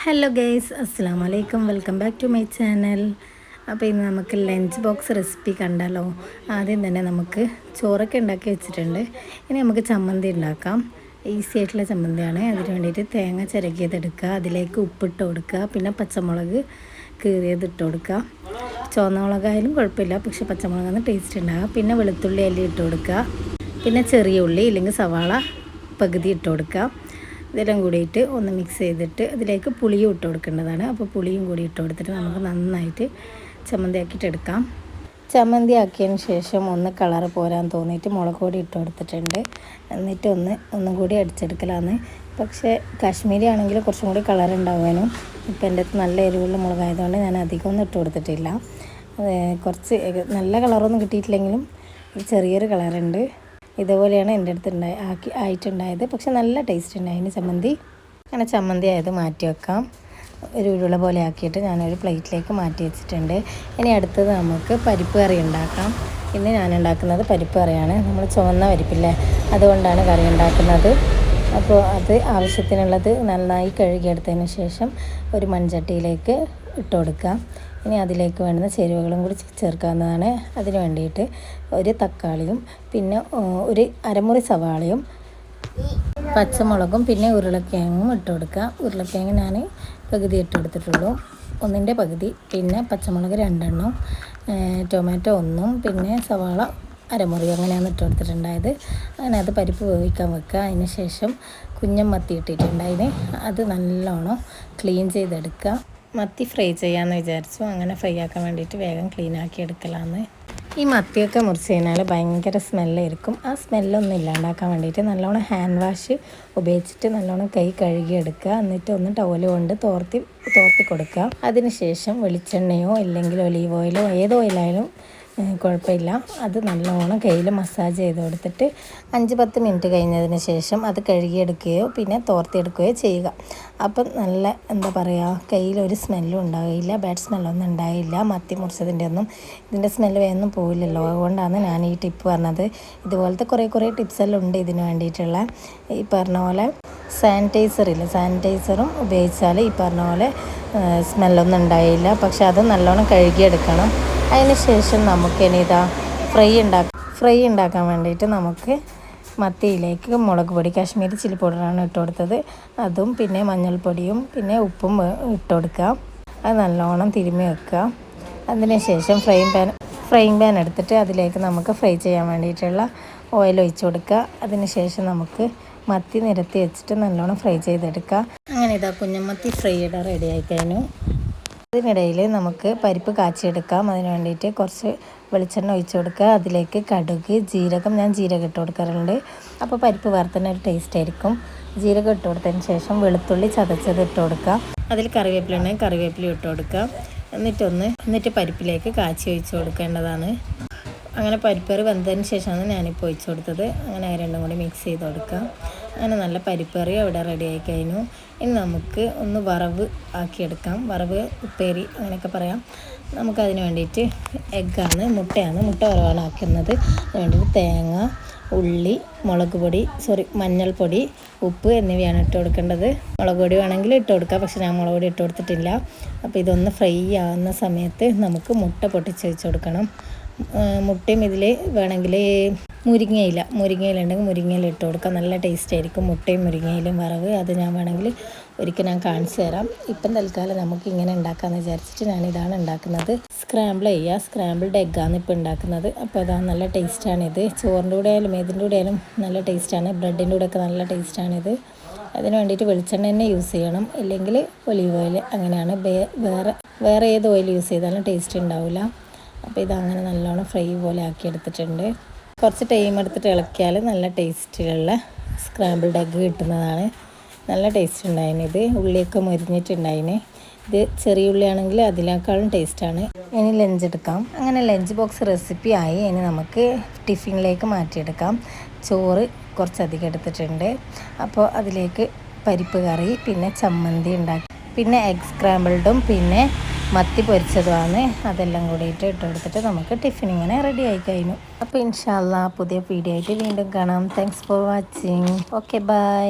Hello guys, അസ്സാം വലൈക്കും. Welcome back to my channel. അപ്പോൾ ഇന്ന് നമുക്ക് ലഞ്ച് ബോക്സ് റെസിപ്പി കണ്ടാലോ. ആദ്യം തന്നെ നമുക്ക് ചോറൊക്കെ ഉണ്ടാക്കി വെച്ചിട്ടുണ്ട്. ഇനി നമുക്ക് ചമ്മന്തി ഉണ്ടാക്കാം. ഈസി ആയിട്ടുള്ള ചമ്മന്തിയാണ്. അതിന് വേണ്ടിയിട്ട് തേങ്ങ ചിരകിയതെടുക്കുക, അതിലേക്ക് ഉപ്പിട്ട് കൊടുക്കുക, പിന്നെ പച്ചമുളക് കീറിയത് ഇട്ട് കൊടുക്കുക. ചുവന്ന മുളകായാലും കുഴപ്പമില്ല, പക്ഷെ പച്ചമുളകാണ് ടേസ്റ്റ് ഉണ്ടാകുക. പിന്നെ വെളുത്തുള്ളി അല്ലി ഇട്ട് കൊടുക്കുക, പിന്നെ ചെറിയ ഉള്ളി ഇല്ലെങ്കിൽ സവാള പകുതി ഇട്ട് കൊടുക്കുക. ഇതെല്ലാം കൂടിയിട്ട് ഒന്ന് മിക്സ് ചെയ്തിട്ട് അതിലേക്ക് പുളിയും ഇട്ട് കൊടുക്കേണ്ടതാണ്. അപ്പോൾ പുളിയും കൂടി ഇട്ട് കൊടുത്തിട്ട് നമുക്ക് നന്നായിട്ട് ചമ്മന്തി ആക്കിയിട്ട് എടുക്കാം. ചമ്മന്തി ആക്കിയതിന് ശേഷം ഒന്ന് കളർ പോരാൻ തോന്നിയിട്ട് മുളക് പൊടി ഇട്ട് കൊടുത്തിട്ടുണ്ട്. എന്നിട്ട് ഒന്നും കൂടി അടിച്ചെടുക്കലാണ്. പക്ഷേ കാശ്മീരി ആണെങ്കിൽ കുറച്ചും കൂടി കളർ ഉണ്ടാവാനും, ഇപ്പം എൻ്റെ അടുത്ത് നല്ല എരിവുള്ള മുളകായതുകൊണ്ട് ഞാൻ അധികമൊന്നും ഇട്ട് കൊടുത്തിട്ടില്ല. കുറച്ച് നല്ല കളറൊന്നും കിട്ടിയിട്ടില്ലെങ്കിലും ചെറിയൊരു കളറുണ്ട്. ഇതുപോലെയാണ് എൻ്റെ അടുത്ത് ആയിട്ടുണ്ടായത്. പക്ഷെ നല്ല ടേസ്റ്റ് ഉണ്ടായിരുന്നു ചമ്മന്തി. അങ്ങനെ ചമ്മന്തി ആയത് മാറ്റി വെക്കാം. ഒരു ഉരുള പോലെ ആക്കിയിട്ട് ഞാനൊരു പ്ലേറ്റിലേക്ക് മാറ്റി വെച്ചിട്ടുണ്ട്. ഇനി അടുത്തത് നമുക്ക് പരിപ്പ് കറി ഉണ്ടാക്കാം. ഇന്ന് ഞാൻ ഉണ്ടാക്കുന്നത് പരിപ്പ് കറിയാണ്. നമ്മൾ ചുവന്ന പരിപ്പില്ലേ, അതുകൊണ്ടാണ് കറി ഉണ്ടാക്കുന്നത്. അപ്പോൾ അത് ആവശ്യത്തിനുള്ളത് നന്നായി കഴുകിയെടുത്തതിന് ശേഷം ഒരു മൺചട്ടിയിലേക്ക് ഇട്ട് കൊടുക്കുക. ഇനി അതിലേക്ക് വേണ്ടുന്ന ചേരുവകളും കൂടി ചേർക്കാവുന്നതാണ്. അതിന് വേണ്ടിയിട്ട് ഒരു തക്കാളിയും പിന്നെ ഒരു അരമുറി സവാളയും പച്ചമുളകും പിന്നെ ഉരുളക്കിഴങ്ങും ഇട്ട് കൊടുക്കുക. ഉരുളക്കിഴങ്ങ് ഞാൻ പകുതി ഇട്ട് കൊടുത്തിട്ടുള്ളൂ, ഒന്നിൻ്റെ പകുതി. പിന്നെ പച്ചമുളക് 2 ടൊമാറ്റോ 1, പിന്നെ സവാള അരമുറി, അങ്ങനെയാണ് ഇട്ട് കൊടുത്തിട്ടുണ്ടായത്. അങ്ങനെ അത് പരിപ്പ് വേവിക്കാൻ വെക്കുക. അതിന് ശേഷം കുഞ്ഞൻ മത്തി ഇട്ടിട്ടുണ്ടായിന്, അത് നല്ലോണം ക്ലീൻ ചെയ്തെടുക്കുക. മത്തി ഫ്രൈ ചെയ്യാമെന്ന് വിചാരിച്ചു. അങ്ങനെ ഫ്രൈ ആക്കാൻ വേണ്ടിയിട്ട് വേഗം ക്ലീൻ ആക്കി എടുക്കലാന്ന്. ഈ മത്തിയൊക്കെ മുറിച്ച് കഴിഞ്ഞാൽ ഭയങ്കര സ്മെല്ലായിരിക്കും. ആ സ്മെല്ലൊന്നും ഇല്ലാണ്ടാക്കാൻ വേണ്ടിയിട്ട് നല്ലോണം ഹാൻഡ് വാഷ് ഉപയോഗിച്ചിട്ട് നല്ലോണം കൈ കഴുകിയെടുക്കുക. എന്നിട്ട് ഒന്ന് ടവൽ കൊണ്ട് തോർത്തി കൊടുക്കുക. അതിന് ശേഷം വെളിച്ചെണ്ണയോ അല്ലെങ്കിൽ ഒലീവ് ഓയിലോ ഏത് ഓയിലായാലും കുഴപ്പമില്ല, അത് നല്ലോണം കയ്യിൽ മസാജ് ചെയ്ത് കൊടുത്തിട്ട് 5-10 മിനിറ്റ് കഴിഞ്ഞതിന് ശേഷം അത് കഴുകിയെടുക്കുകയോ പിന്നെ തോർത്തിയെടുക്കുകയോ ചെയ്യുക. അപ്പം നല്ല എന്താ പറയുക, കയ്യിലൊരു സ്മെല്ലും ഉണ്ടാകില്ല, ബാഡ് സ്മെല്ലൊന്നും ഉണ്ടാകില്ല. മത്തി മുറിച്ചതിൻ്റെ ഒന്നും ഇതിൻ്റെ സ്മെല്ല് വേഗം പോവില്ലല്ലോ. അതുകൊണ്ടാണ് ഞാൻ ഈ ടിപ്പ് പറഞ്ഞത്. ഇതുപോലത്തെ കുറേ ടിപ്സെല്ലാം ഉണ്ട് ഇതിന് വേണ്ടിയിട്ടുള്ള. ഈ പറഞ്ഞ പോലെ സാനിറ്റൈസറും ഉപയോഗിച്ചാൽ ഈ പറഞ്ഞ പോലെ സ്മെല്ലൊന്നും ഉണ്ടായില്ല. പക്ഷെ അത് നല്ലോണം കഴുകിയെടുക്കണം. അതിന് ശേഷം നമുക്കിനി ഫ്രൈ ഉണ്ടാക്കാൻ വേണ്ടിയിട്ട് നമുക്ക് മത്തിയിലേക്ക് മുളക് പൊടി, കാശ്മീരി ചില്ലി പൗഡറാണ് ഇട്ട് കൊടുത്തത്, അതും പിന്നെ മഞ്ഞൾപ്പൊടിയും പിന്നെ ഉപ്പും ഇട്ട് കൊടുക്കുക. അത് നല്ലോണം തിരുമ്മി വെക്കുക. അതിന് ശേഷം ഫ്രൈയിങ് പാൻ എടുത്തിട്ട് അതിലേക്ക് നമുക്ക് ഫ്രൈ ചെയ്യാൻ വേണ്ടിയിട്ടുള്ള ഓയിൽ ഒഴിച്ച് കൊടുക്കുക. അതിന് ശേഷം നമുക്ക് മത്തി നിരത്തി വെച്ചിട്ട് നല്ലോണം ഫ്രൈ ചെയ്തെടുക്കുക. അങ്ങനെ കുഞ്ഞമത്തി ഫ്രൈയുടെ റെഡി ആയി കഴിഞ്ഞു. അതിനിടയിൽ നമുക്ക് പരിപ്പ് കാച്ചിയെടുക്കാം. അതിന് വേണ്ടിയിട്ട് കുറച്ച് വെളിച്ചെണ്ണ ഒഴിച്ച് കൊടുക്കുക. അതിലേക്ക് കടുക്, ജീരകം, ഞാൻ ജീരകം ഇട്ട് കൊടുക്കാറുണ്ട്. അപ്പോൾ പരിപ്പ് വേറെ തന്നെ ഒരു ടേസ്റ്റ് ആയിരിക്കും. ജീരകം ഇട്ട് കൊടുത്തതിന് ശേഷം വെളുത്തുള്ളി ചതച്ചത് ഇട്ട് കൊടുക്കുക. അതിൽ കറിവേപ്പില ഉണ്ടെങ്കിൽ കറിവേപ്പില ഇട്ട് കൊടുക്കുക. എന്നിട്ട് പരിപ്പിലേക്ക് കാച്ചി ഒഴിച്ച് കൊടുക്കേണ്ടതാണ്. അങ്ങനെ പരിപ്പേറി വെന്തതിന് ശേഷമാണ് ഞാനിപ്പോൾ ഒഴിച്ച് കൊടുത്തത്. അങ്ങനെ രണ്ടും കൂടി മിക്സ് ചെയ്ത് കൊടുക്കുക. അങ്ങനെ നല്ല പരിപ്പേറി അവിടെ റെഡി ആയി കഴിഞ്ഞു. ഇനി നമുക്ക് ഒന്ന് വറവ് ആക്കിയെടുക്കാം. വറവ്, ഉപ്പേരി അങ്ങനെയൊക്കെ പറയാം. നമുക്കതിന് വേണ്ടിയിട്ട് മുട്ടയാണ് വറവാണ് ആക്കുന്നത്. അതിന് വേണ്ടിയിട്ട് തേങ്ങ, ഉള്ളി, മഞ്ഞൾപ്പൊടി, ഉപ്പ് എന്നിവയാണ് ഇട്ട് കൊടുക്കേണ്ടത്. മുളക് പൊടി വേണമെങ്കിൽ ഇട്ട് കൊടുക്കാം, പക്ഷെ ഞാൻ മുളക് പൊടി ഇട്ട് കൊടുത്തിട്ടില്ല. അപ്പോൾ ഇതൊന്ന് ഫ്രൈ ആവുന്ന സമയത്ത് നമുക്ക് മുട്ട പൊട്ടിച്ച് വെച്ച് കൊടുക്കണം. മുട്ടയും ഇതിൽ വേണമെങ്കിൽ മുരിങ്ങയിലുണ്ടെങ്കിൽ മുരിങ്ങയില ഇട്ട് കൊടുക്കാം. നല്ല ടേസ്റ്റ് ആയിരിക്കും മുട്ടയും മുരിങ്ങയിലും വറവ്. അത് ഞാൻ വേണമെങ്കിൽ ഒരിക്കൽ ഞാൻ കാണിച്ചു തരാം. ഇപ്പം തൽക്കാലം നമുക്ക് ഇങ്ങനെ ഉണ്ടാക്കാമെന്ന് വിചാരിച്ചിട്ട് ഞാനിതാണ് ഉണ്ടാക്കുന്നത്. സ്ക്രാമ്പിൾഡ് എഗ്ഗാണ് ഇപ്പോൾ ഉണ്ടാക്കുന്നത്. അപ്പോൾ അതാണ് നല്ല ടേസ്റ്റാണിത്. ചോറിൻ്റെ കൂടെ ആയാലും ഏതിൻ്റെ കൂടെ ആയാലും നല്ല ടേസ്റ്റാണ്. ബ്രെഡിൻ്റെ കൂടെയൊക്കെ നല്ല ടേസ്റ്റാണിത്. അതിന് വേണ്ടിയിട്ട് വെളിച്ചെണ്ണ തന്നെ യൂസ് ചെയ്യണം, ഇല്ലെങ്കിൽ ഒലീവ് ഓയിൽ. അങ്ങനെയാണ്. വേറെ ഏത് ഓയിൽ യൂസ് ചെയ്താലും ടേസ്റ്റ് ഉണ്ടാവില്ല. അപ്പോൾ ഇതങ്ങനെ നല്ലോണം ഫ്രൈ പോലെ ആക്കി എടുത്തിട്ടുണ്ട്. കുറച്ച് ടൈം എടുത്തിട്ട് ഇളക്കിയാൽ നല്ല ടേസ്റ്റിലുള്ള സ്ക്രാമ്പിൾഡ് എഗ്ഗ് കിട്ടുന്നതാണ്. നല്ല ടേസ്റ്റ് ഉണ്ടായിന്. ഇത് ഉള്ളിയൊക്കെ മുരിഞ്ഞിട്ടുണ്ടായിന്. ഇത് ചെറിയ ഉള്ളിയാണെങ്കിൽ അതിനേക്കാളും ടേസ്റ്റാണ്. ഇനി ലഞ്ച് എടുക്കാം. അങ്ങനെ ലഞ്ച് ബോക്സ് റെസിപ്പി ആയി. ഇനി നമുക്ക് ടിഫിനിലേക്ക് മാറ്റിയെടുക്കാം. ചോറ് കുറച്ചധികം എടുത്തിട്ടുണ്ട്. അപ്പോൾ അതിലേക്ക് പരിപ്പ് കറി, പിന്നെ ചമ്മന്തി ഉണ്ടാക്കി, പിന്നെ എഗ് സ്ക്രാമ്പിൾഡും പിന്നെ മത്തി പൊരിച്ചതുമാണ്. അതെല്ലാം കൂടിയിട്ട് ഇട്ട് കൊടുത്തിട്ട് നമുക്ക് ടിഫിൻ ഇങ്ങനെ റെഡി ആയി കഴിഞ്ഞു. അപ്പോൾ ഇൻഷാ അല്ലാ പുതിയ വീഡിയോ ആയിട്ട് വീണ്ടും കാണാം. Thanks for watching. Okay, by.